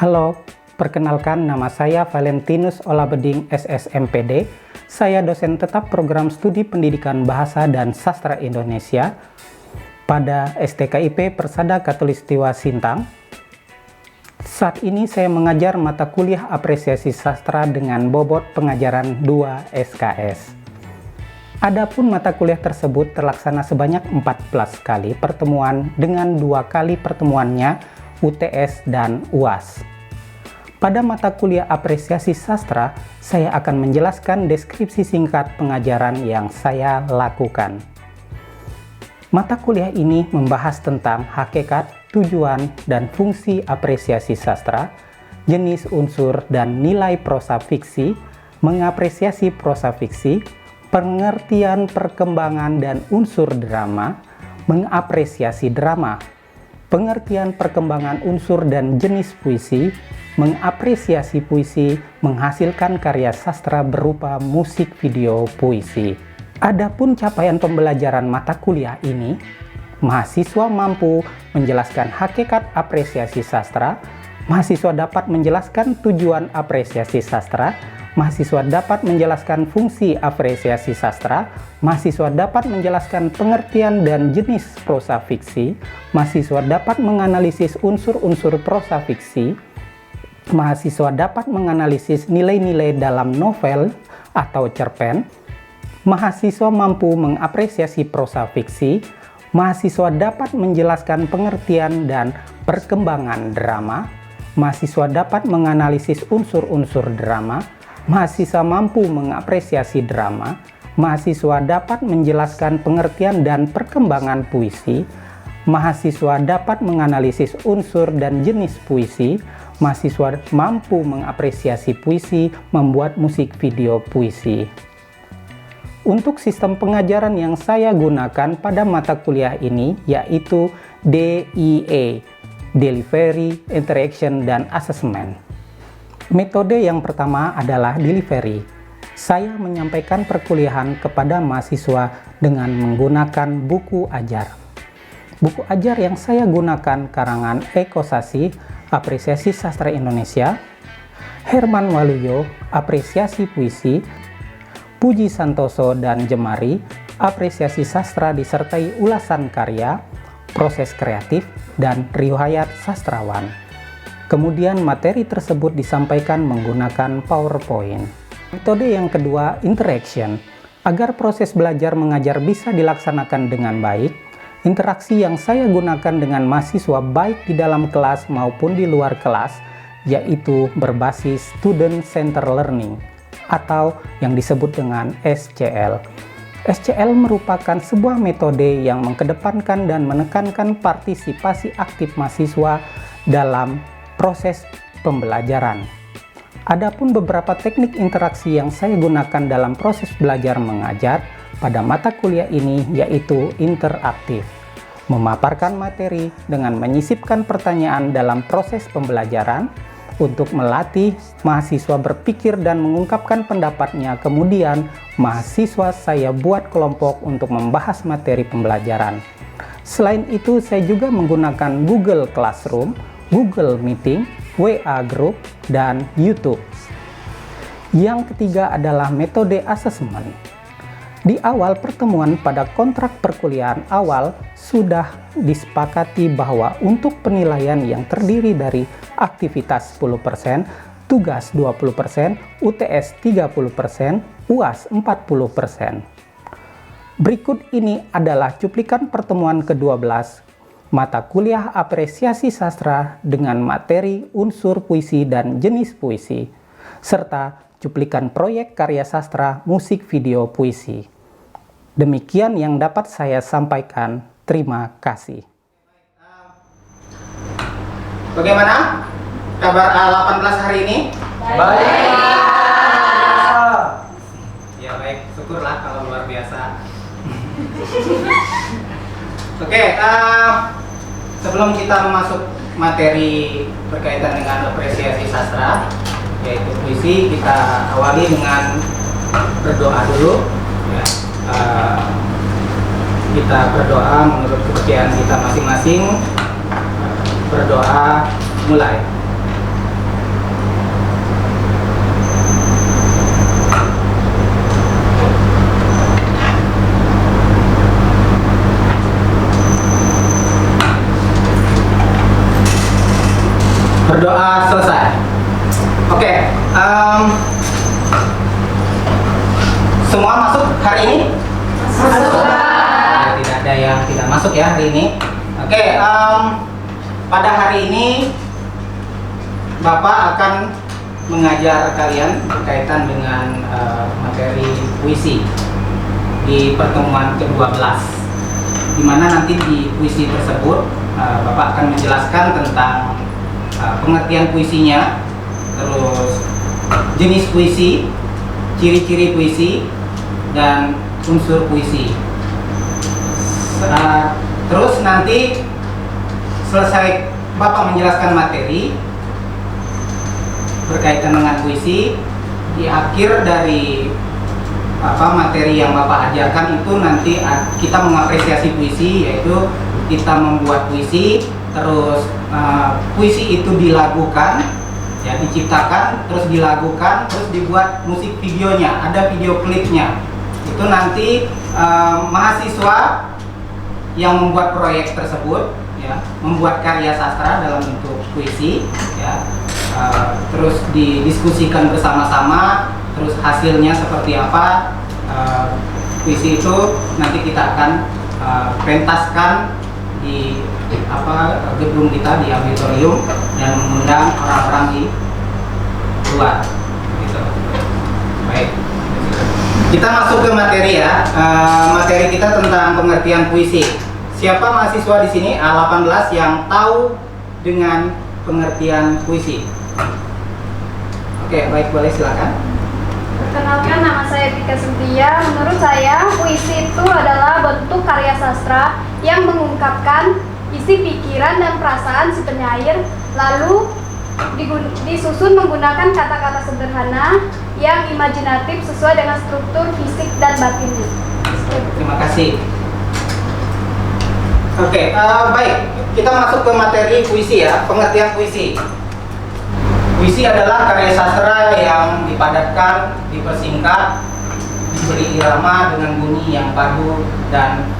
Halo, perkenalkan nama saya Valentinus Olabeding SSMPD. Saya dosen tetap program studi pendidikan bahasa dan sastra Indonesia pada STKIP Persada Khatulistiwa Sintang. Saat ini saya mengajar mata kuliah apresiasi sastra dengan bobot pengajaran 2 SKS. Adapun mata kuliah tersebut terlaksana sebanyak 14 kali pertemuan dengan 2 kali pertemuannya UTS dan UAS. Pada mata kuliah apresiasi sastra, saya akan menjelaskan deskripsi singkat pengajaran yang saya lakukan. Mata kuliah ini membahas tentang hakikat, tujuan, dan fungsi apresiasi sastra, jenis unsur dan nilai prosa fiksi, mengapresiasi prosa fiksi, pengertian perkembangan dan unsur drama, mengapresiasi drama, pengertian perkembangan unsur dan jenis puisi, mengapresiasi puisi, menghasilkan karya sastra berupa musik video puisi. Adapun capaian pembelajaran mata kuliah ini, mahasiswa mampu menjelaskan hakikat apresiasi sastra, mahasiswa dapat menjelaskan tujuan apresiasi sastra, mahasiswa dapat menjelaskan fungsi apresiasi sastra, mahasiswa dapat menjelaskan pengertian dan jenis prosa fiksi, mahasiswa dapat menganalisis unsur-unsur prosa fiksi, mahasiswa dapat menganalisis nilai-nilai dalam novel atau cerpen, mahasiswa mampu mengapresiasi prosa fiksi, mahasiswa dapat menjelaskan pengertian dan perkembangan drama, mahasiswa dapat menganalisis unsur-unsur drama, mahasiswa mampu mengapresiasi drama, mahasiswa dapat menjelaskan pengertian dan perkembangan puisi, mahasiswa dapat menganalisis unsur dan jenis puisi, mahasiswa mampu mengapresiasi puisi, membuat musik video puisi. Untuk sistem pengajaran yang saya gunakan pada mata kuliah ini yaitu DIA, Delivery, Interaction, dan Assessment. Metode yang pertama adalah delivery. Saya menyampaikan perkuliahan kepada mahasiswa dengan menggunakan buku ajar. Buku ajar yang saya gunakan karangan Eko Sasi, Apresiasi Sastra Indonesia, Herman Waluyo, Apresiasi Puisi, Puji Santoso dan Jemari, Apresiasi Sastra disertai ulasan karya, proses kreatif, dan riwayat sastrawan. Kemudian materi tersebut disampaikan menggunakan PowerPoint. Metode yang kedua, interaction. Agar proses belajar mengajar bisa dilaksanakan dengan baik, interaksi yang saya gunakan dengan mahasiswa baik di dalam kelas maupun di luar kelas, yaitu berbasis Student Center Learning atau yang disebut dengan SCL. SCL merupakan sebuah metode yang mengedepankan dan menekankan partisipasi aktif mahasiswa dalam proses pembelajaran. Adapun beberapa teknik interaksi yang saya gunakan dalam proses belajar mengajar pada mata kuliah ini yaitu interaktif, memaparkan materi dengan menyisipkan pertanyaan dalam proses pembelajaran untuk melatih mahasiswa berpikir dan mengungkapkan pendapatnya. Kemudian mahasiswa saya buat kelompok untuk membahas materi pembelajaran. Selain itu, saya juga menggunakan Google Classroom, Google Meeting, WA Group, dan YouTube. Yang ketiga adalah metode assessment. Di awal pertemuan pada kontrak perkuliahan awal sudah disepakati bahwa untuk penilaian yang terdiri dari aktivitas 10%, tugas 20%, UTS 30%, UAS 40%. Berikut ini adalah cuplikan pertemuan ke-12 mata kuliah apresiasi sastra dengan materi unsur puisi dan jenis puisi, serta cuplikan proyek karya sastra musik video puisi. Demikian yang dapat saya sampaikan. Terima kasih. Bagaimana kabar 18 hari ini? Baik. Ya baik, syukurlah kalau luar biasa. Oke, sebelum kita masuk materi berkaitan dengan apresiasi sastra, yaitu puisi, kita awali dengan berdoa dulu. Ya, kita berdoa menurut kepercayaan kita masing-masing. Berdoa mulai. berdoa selesai. Oke, semua masuk hari ini? Masuk. Ya, tidak ada yang tidak masuk ya hari ini. Oke, pada hari ini Bapak akan mengajar kalian berkaitan dengan materi puisi di pertemuan ke-12, di mana nanti di puisi tersebut Bapak akan menjelaskan tentang pengertian puisinya, terus jenis puisi, ciri-ciri puisi, dan unsur puisi. Terus nanti selesai Bapak menjelaskan materi berkaitan dengan puisi, di akhir dari materi yang Bapak ajarkan itu nanti kita mengapresiasi puisi, yaitu kita membuat puisi, terus puisi itu dilagukan, ya, diciptakan, terus dilagukan, terus dibuat musik videonya, ada video klipnya. Itu nanti mahasiswa yang membuat proyek tersebut, ya, membuat karya sastra dalam bentuk puisi, ya, terus didiskusikan bersama-sama, terus hasilnya seperti apa. Puisi itu nanti kita akan pentaskan di gedung kita di auditorium dan mengundang orang-orang di luar, gitu. Baik, kita masuk ke materi ya. Materi kita tentang pengertian puisi. Siapa mahasiswa di sini A18 yang tahu dengan pengertian puisi? Oke, baik, boleh silakan. Perkenalkan, nama saya Tika Sintia. Menurut saya, puisi itu adalah bentuk karya sastra yang mengungkapkan isi pikiran dan perasaan si penyair, lalu disusun menggunakan kata-kata sederhana yang imajinatif sesuai dengan struktur fisik dan batinnya. Terima kasih. Oke, baik, kita masuk ke materi puisi ya, pengertian puisi. Puisi adalah karya sastra yang dipadatkan, dipersingkat, diberi irama dengan bunyi yang padu, dan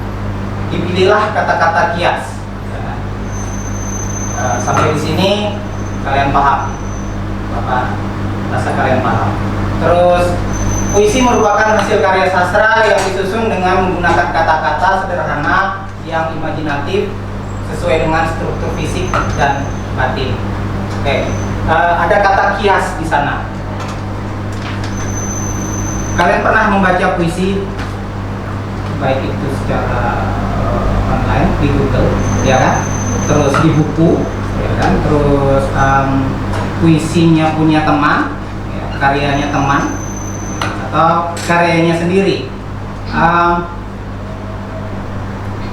dipilihlah kata-kata kias. Sampai di sini kalian paham? Bapak rasa kalian paham. Terus puisi merupakan hasil karya sastra yang disusun dengan menggunakan kata-kata sederhana yang imajinatif sesuai dengan struktur fisik dan batin. Oke, ada kata kias di sana. Kalian pernah membaca puisi, baik itu secara online di Google, ya kan? Terus di buku, ya kan? Terus puisinya punya teman, ya, karyanya teman, atau karyanya sendiri.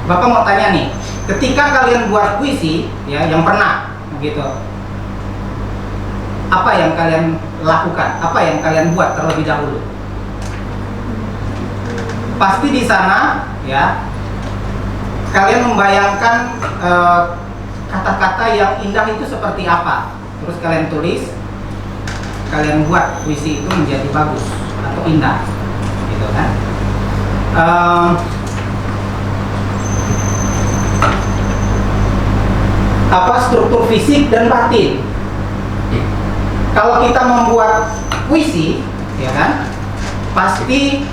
Bapak mau tanya nih, ketika kalian buat puisi, ya, yang pernah, gitu, apa yang kalian lakukan? Apa yang kalian buat terlebih dahulu? Pasti di sana, ya, kalian membayangkan kata-kata yang indah itu seperti apa. Terus kalian tulis, kalian buat puisi itu menjadi bagus atau indah, gitu kan? Apa struktur fisik dan batin? Kalau kita membuat puisi, ya kan, pasti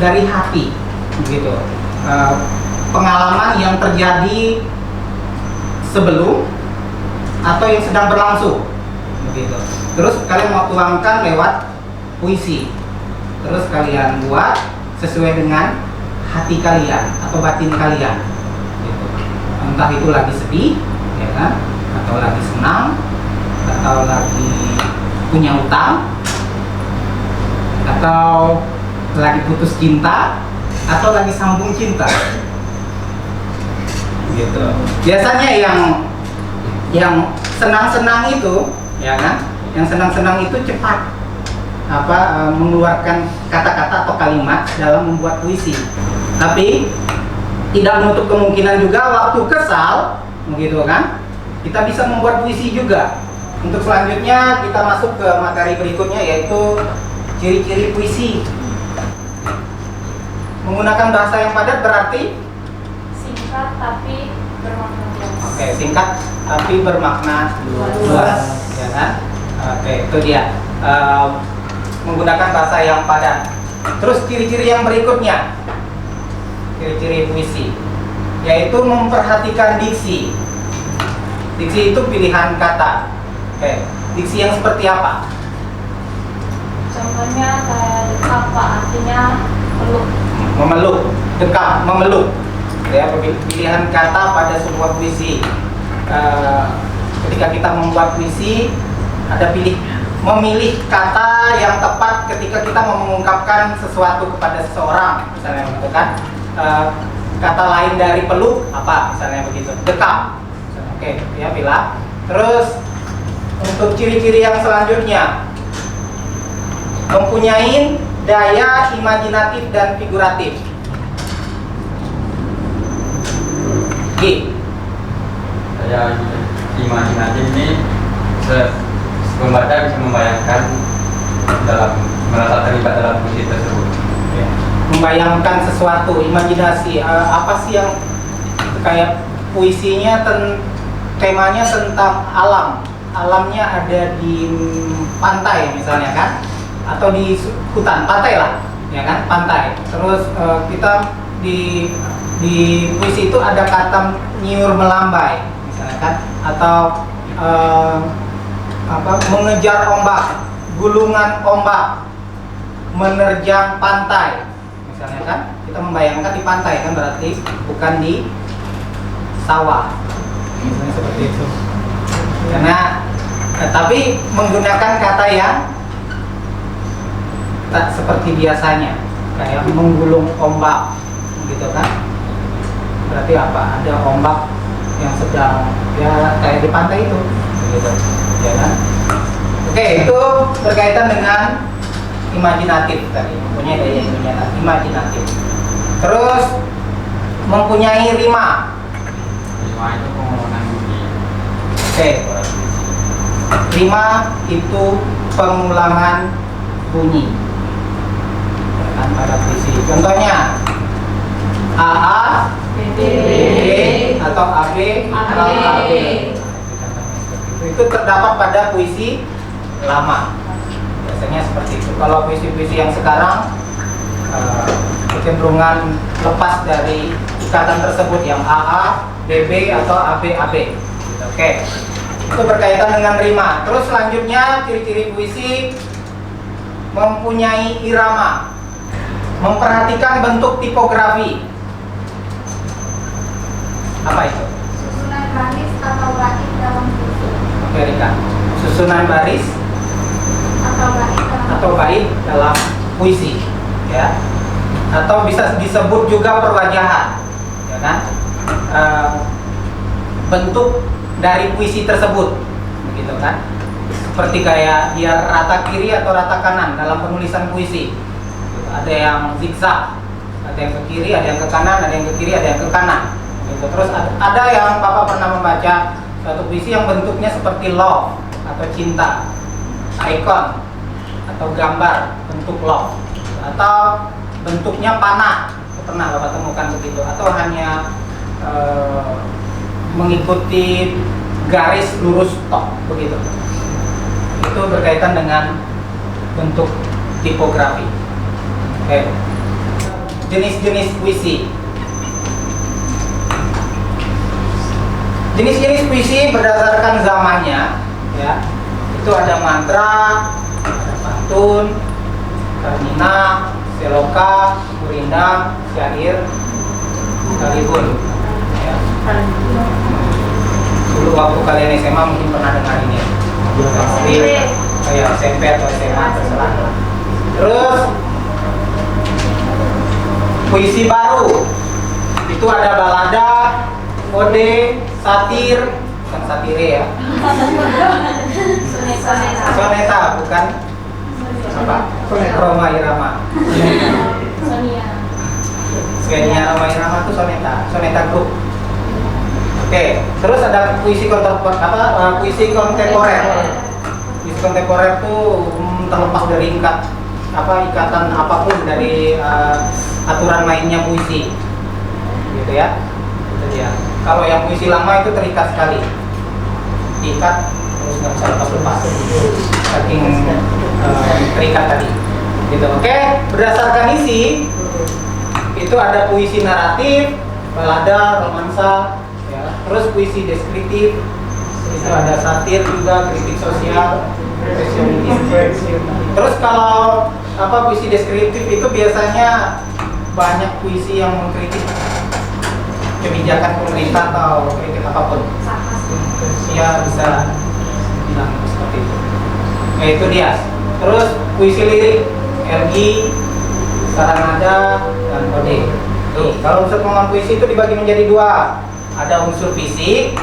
dari hati, begitu. Pengalaman yang terjadi sebelum atau yang sedang berlangsung, begitu. Terus kalian mau tuangkan lewat puisi. Terus kalian buat sesuai dengan hati kalian atau batin kalian, gitu. Entah itu lagi sedih, ya kan, atau lagi senang, atau lagi punya utang, atau lagi putus cinta, atau lagi sambung cinta, gitu. Biasanya yang senang-senang itu, ya kan, yang senang-senang itu cepat mengeluarkan kata-kata atau kalimat dalam membuat puisi. Tapi tidak menutup kemungkinan juga waktu kesal, begitu kan, kita bisa membuat puisi juga. Untuk selanjutnya kita masuk ke materi berikutnya, yaitu ciri-ciri puisi. Menggunakan bahasa yang padat berarti Singkat tapi bermakna jelas. Oke, singkat tapi bermakna luas, ya kan? Oke, itu dia. Menggunakan bahasa yang padat. Terus ciri-ciri yang berikutnya, ciri-ciri puisi, yaitu memperhatikan diksi. Diksi itu pilihan kata. Oke, diksi yang seperti apa? Contohnya kayak apa artinya peluk. Memeluk, dekat, memeluk. Ya, pilihan kata pada sebuah puisi. Ketika kita membuat puisi, ada memilih kata yang tepat ketika kita mau mengungkapkan sesuatu kepada seseorang, misalnya gitu kan. Kata lain dari peluk apa, misalnya begitu, dekat. Oke, ya pilih. Terus untuk ciri-ciri yang selanjutnya, mempunyai daya imajinatif dan figuratif. G. Daya imajinatif ini pembaca bisa membayangkan dalam merasa terlibat dalam puisi tersebut. Ya. Membayangkan sesuatu, imajinasi. Apa sih yang kayak puisinya temanya tentang alam. Alamnya ada di pantai misalnya kan, atau di hutan, pantai lah, ya kan, pantai. Terus kita di puisi itu ada kata nyiur melambai, misalnya kan, atau mengejar ombak, gulungan ombak, menerjang pantai, misalnya kan. Kita membayangkan di pantai kan, berarti bukan di sawah, misalnya seperti itu. Karena tapi menggunakan kata yang tak seperti biasanya, kayak menggulung ombak, gitu kan? Berarti apa? Ada ombak yang sedang, ya kayak di pantai itu, gitu, ya kan? Oke, itu berkaitan dengan imajinatif tadi, mempunyai daya imajinatif. Terus mempunyai rima. Rima itu pengulangan bunyi. Oke, rima itu pengulangan bunyi. Kan pada puisi. Contohnya AA, B, atau AB, atau AB. Itu terdapat pada puisi lama. Biasanya seperti itu. Kalau puisi-puisi yang sekarang kecenderungan lepas dari ikatan tersebut yang AA, BB, atau AB, AB. Oke. Itu berkaitan dengan rima. Terus selanjutnya ciri-ciri puisi mempunyai irama. Memperhatikan bentuk tipografi. Apa itu? Susunan baris atau bait dalam puisi. Oke, Rika. Susunan baris atau bait dalam puisi, ya. Atau bisa disebut juga perwajahan, ya kan? Bentuk dari puisi tersebut, begitu kan? Seperti kayak dia rata kiri atau rata kanan dalam penulisan puisi. Ada yang zigzag, ada yang ke kiri, ada yang ke kanan, ada yang ke kiri, ada yang ke kanan. Gitu. Terus ada yang Bapak pernah membaca suatu puisi yang bentuknya seperti love atau cinta, icon atau gambar bentuk love, atau bentuknya panah, pernah Bapak temukan begitu, atau hanya mengikuti garis lurus tok begitu. Itu berkaitan dengan bentuk tipografi. Oke. Jenis-jenis puisi. Jenis-jenis puisi berdasarkan zamannya, ya. Itu ada mantra, ada pantun, karnina, seloka, gurindam, syair, kalibun. Ya. Dulu waktu kalian SMA mungkin pernah dengar ini. Kayak SMP atau SMA terserah. Terus puisi baru itu ada balada, ode, satir, bukan satire ya. Soneta bukan apa? Roma Irama. Skenia Roma Irama itu soneta grup. Oke, terus ada puisi kontemporer. Puisi kontemporer itu terlepas dari ikatan apapun dari aturan mainnya puisi, gitu ya. Itu dia. Kalau yang puisi lama itu terikat sekali, diikat terus nggak bisa lepas-lepas saking terikat tadi gitu. Oke, berdasarkan isi itu ada puisi naratif, balada, romansa ya. Terus puisi deskriptif itu ada satir juga, kritik sosial, impresionisme. Terus kalau puisi deskriptif itu biasanya banyak puisi yang mengkritik kebijakan pemerintah atau kritik apapun. Ya bisa bilang seperti itu. Nah, itu dia. Terus puisi lirik, elgi, saranada, dan kode. Tuh, kalau unsur pengembangan puisi itu dibagi menjadi dua. Ada unsur fisik,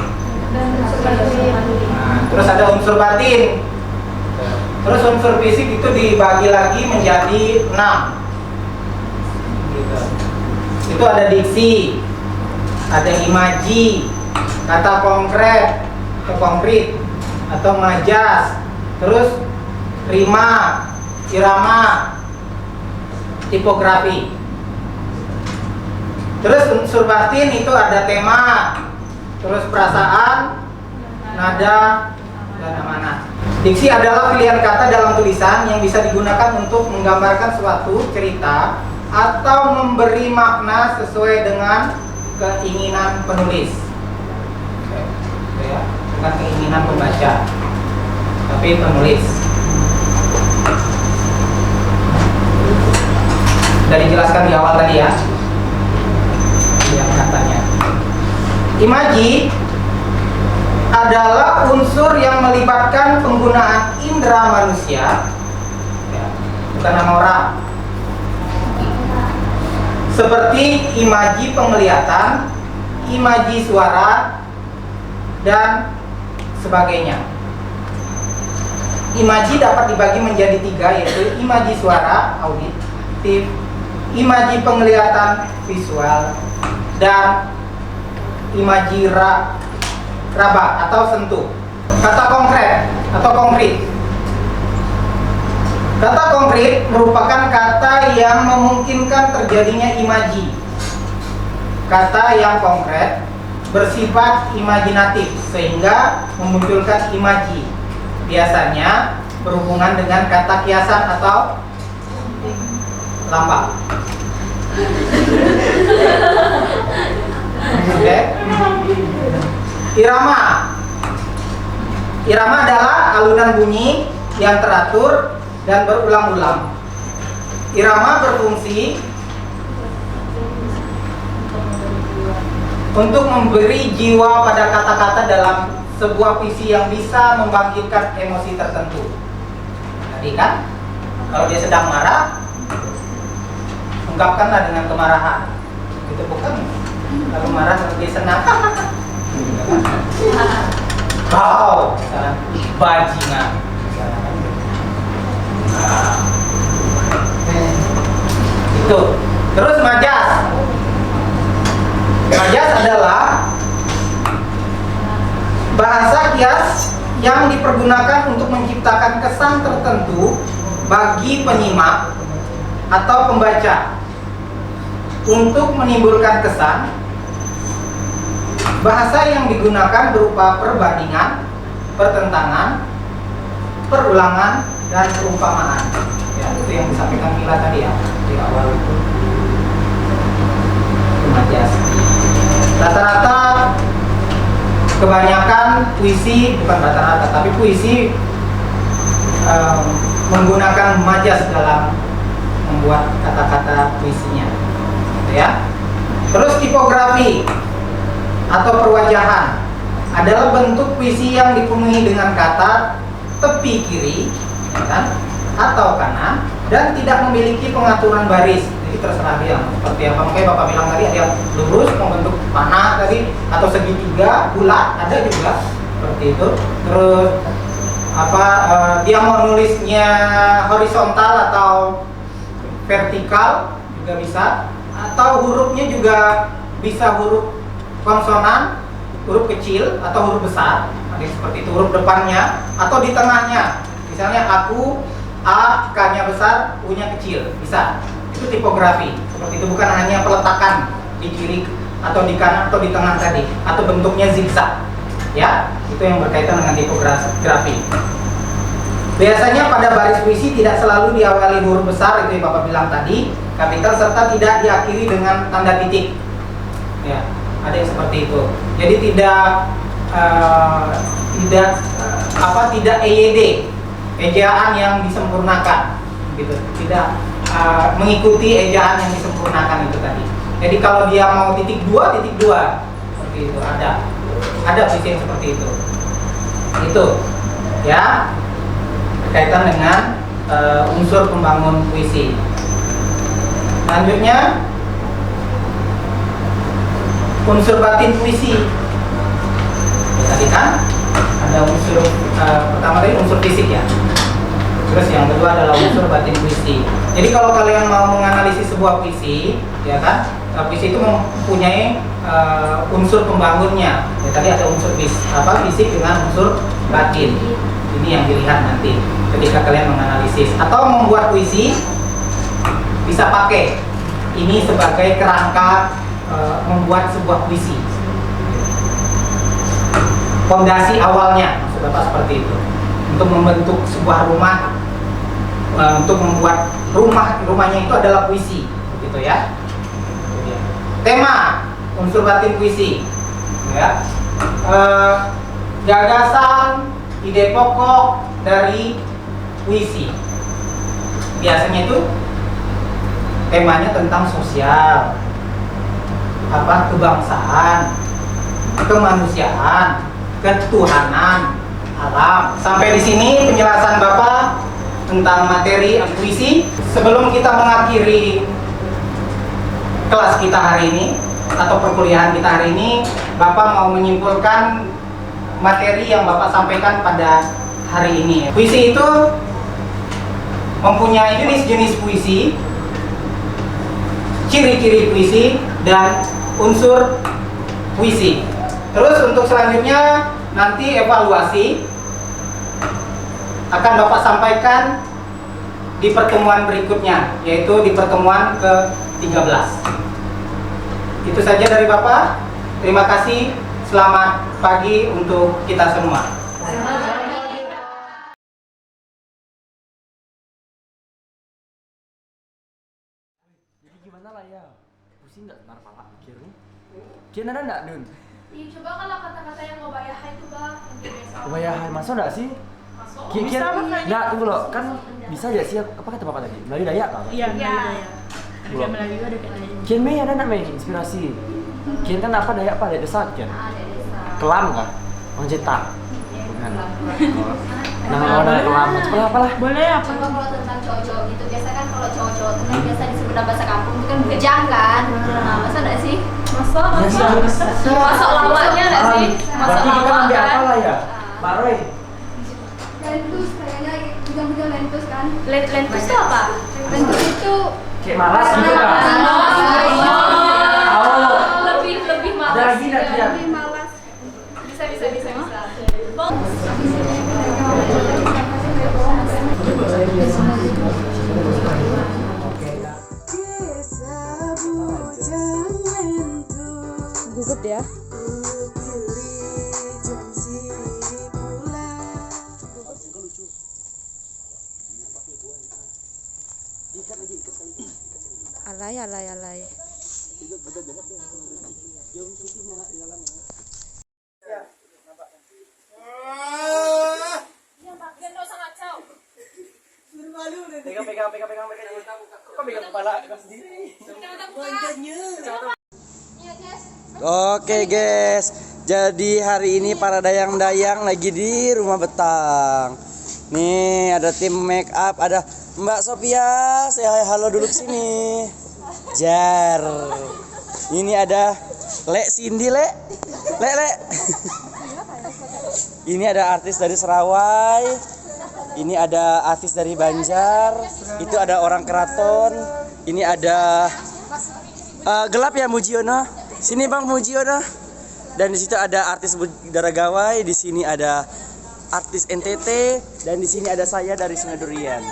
terus ada unsur batin. Terus unsur fisik itu dibagi lagi menjadi 6. Gitu. Itu ada diksi, ada imaji, kata konkret atau konkret atau majas, terus rima, irama, tipografi. Terus unsur batin itu ada tema, terus perasaan, nada, dan amanat. Diksi adalah pilihan kata dalam tulisan yang bisa digunakan untuk menggambarkan suatu cerita atau memberi makna sesuai dengan keinginan penulis. Ya, bukan keinginan pembaca, tapi penulis. Sudah dijelaskan di awal tadi ya, yang katanya. Imaji adalah unsur yang melibatkan penggunaan indera manusia, ya, bukan nama orang. Seperti imaji penglihatan, imaji suara, dan sebagainya. Imaji dapat dibagi menjadi 3, yaitu imaji suara, auditif, imaji penglihatan, visual, dan imaji raba atau sentuh. Kata konkret atau konkret. Kata konkret merupakan kata yang memungkinkan terjadinya imaji. Kata yang konkret bersifat imajinatif sehingga memunculkan imaji. Biasanya berhubungan dengan kata kiasan atau lambang. Oke. Irama. Irama adalah alunan bunyi yang teratur dan berulang-ulang. Irama berfungsi untuk memberi jiwa pada kata-kata dalam sebuah puisi yang bisa membangkitkan emosi tertentu. Tadi kan, kalau dia sedang marah, ungkapkanlah dengan kemarahan. Itu bukan kalau marah kalau dia senang. Kau, misalnya, bajingan. Nah, itu. Terus majas. Majas adalah bahasa kias yang dipergunakan untuk menciptakan kesan tertentu bagi penyimak atau pembaca. Untuk menimbulkan kesan, bahasa yang digunakan berupa perbandingan, pertentangan, perulangan, dan perumpamaan. Ya, itu yang disampaikan Mila tadi ya di awal itu. Majas. Rata-rata kebanyakan puisi, bukan rata-rata, tapi puisi menggunakan majas dalam membuat kata-kata puisinya, gitu ya. Terus tipografi atau perwajahan adalah bentuk puisi yang dipenuhi dengan kata tepi kiri, ya kan, atau kanan, dan tidak memiliki pengaturan baris. Jadi terserah dia seperti apa. Makanya Bapak bilang tadi ada yang lurus membentuk panah tadi, atau segitiga, bulat, ada juga seperti itu. Terus dia mau nulisnya horizontal atau vertikal juga bisa, atau hurufnya juga bisa huruf konsonan, huruf kecil atau huruf besar. Ada seperti itu, huruf depannya atau di tengahnya. Misalnya aku, A, K-nya besar, U-nya kecil, bisa. Itu tipografi. Seperti itu, bukan hanya peletakan di kiri atau di kanan atau di tengah tadi, atau bentuknya zigzag. Ya, itu yang berkaitan dengan tipografi. Biasanya pada baris puisi tidak selalu diawali huruf besar, itu yang Bapak bilang tadi, kapital, serta tidak diakhiri dengan tanda titik. Ya, ada yang seperti itu. Jadi tidak EYD, ejaan yang disempurnakan, gitu. Tidak mengikuti ejaan yang disempurnakan itu tadi. Jadi kalau dia mau titik dua, seperti itu ada puisi yang seperti itu. Itu, ya. Berkaitan dengan unsur pembangun puisi. Selanjutnya unsur batin puisi. Tadi kan ada unsur pertama tadi unsur fisik ya. Terus yang kedua adalah unsur batin puisi. Jadi kalau kalian mau menganalisis sebuah puisi, ya kan, puisi itu mempunyai unsur pembangunnya. Ya, tadi ada unsur fisik dengan unsur batin. Ini yang dilihat nanti ketika kalian menganalisis atau membuat puisi, bisa pakai ini sebagai kerangka membuat sebuah puisi. Fondasi awalnya, maksud Bapak seperti itu. Untuk membentuk sebuah rumah, untuk membuat rumahnya itu adalah puisi, begitu ya. Tema unsur batin puisi, ya. Gagasan, ide pokok dari puisi. Biasanya itu temanya tentang sosial, kebangsaan, kemanusiaan, ketuhanan, alam. Sampai di sini penjelasan Bapak tentang materi puisi. Sebelum kita mengakhiri kelas kita hari ini atau perkuliahan kita hari ini, Bapak mau menyimpulkan materi yang Bapak sampaikan pada hari ini. Puisi itu mempunyai jenis-jenis puisi, ciri-ciri puisi, dan unsur puisi. Terus untuk selanjutnya nanti evaluasi akan Bapak sampaikan di pertemuan berikutnya, yaitu di pertemuan ke-13. Itu saja dari Bapak. Terima kasih. Selamat pagi untuk kita semua. Jadi gimana lah ya? Pusing nggak senar pala mikirnya? Kira ada nggak Dun? Ih, coba kalau kata-kata yang ngobayahai itu Bang, Kebayaan masuk nggak sih? masuk. Kira nggak tunggu loh, kan bisa aja sih apa kata bapak tadi? Melayu Dayak kan? Iya, Iya. Ada Melayu, ada kayak lain. Kian Mei ada nggak Mei inspirasi? Kian kan apa Dayak apa? Dayak desa Kian? Kelam kah? Orang cetak? Bukan. Nama kelam, sebelah apa lah? Boleh apa? Coba kalau tentang cowok-cowok gitu, biasa kan kalau cowok-cowok itu kan biasa disebut dalam bahasa kampung itu kan bujang kan. Nah, masa enggak sih? Masuk lamanya enggak sih? Berarti kita ambil apa lah ya? Pak Roy? Lentus kayaknya bujang-bujang lentus kan. Lentus itu apa? Lentus itu Kayak malas gitu kan? Lebih malas. Ada lagi nggak Kian? lebih malas. Bisa. Gugup dia. Alay. Pegang. Kok pegang kepala sendiri? Oke guys, jadi hari ini para dayang-dayang lagi di rumah Betang. Nih ada tim make up, ada Mbak Sophia, saya halo dulu ke sini. Jar. Ini ada Lek Cindy, Lek. Ini ada artis dari Serawai. Ini ada artis dari Banjar. Itu ada orang Keraton. Ini ada gelap ya Mujiono. Sini Bang Mujiono. Dan di situ ada artis Budara Gawai, di sini ada artis NTT, dan di sini ada saya dari Sungai Durian.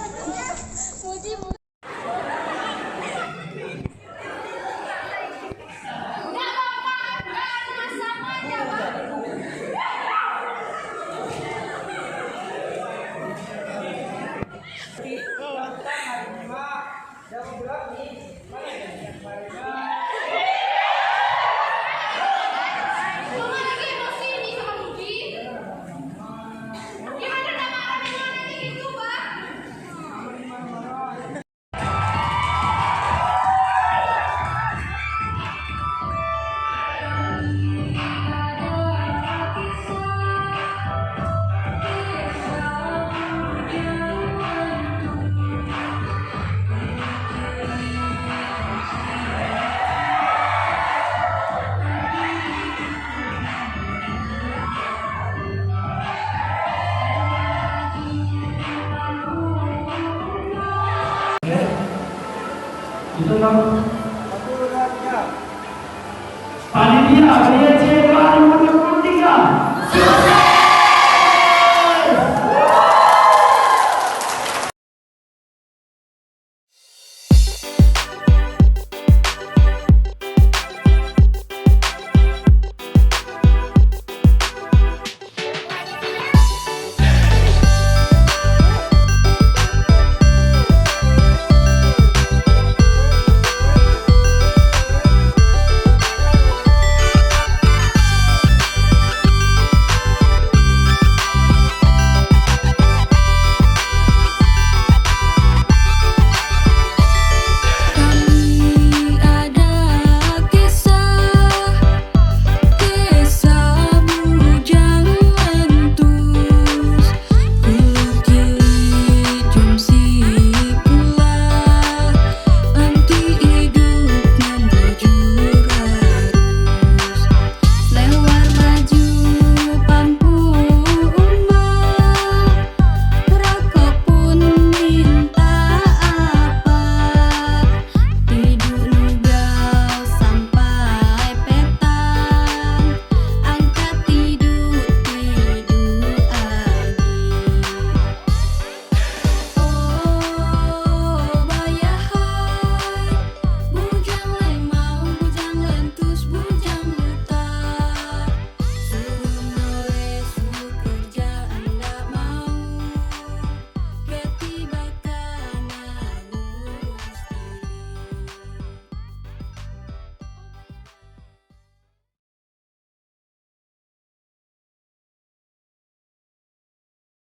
Panitia BC Baru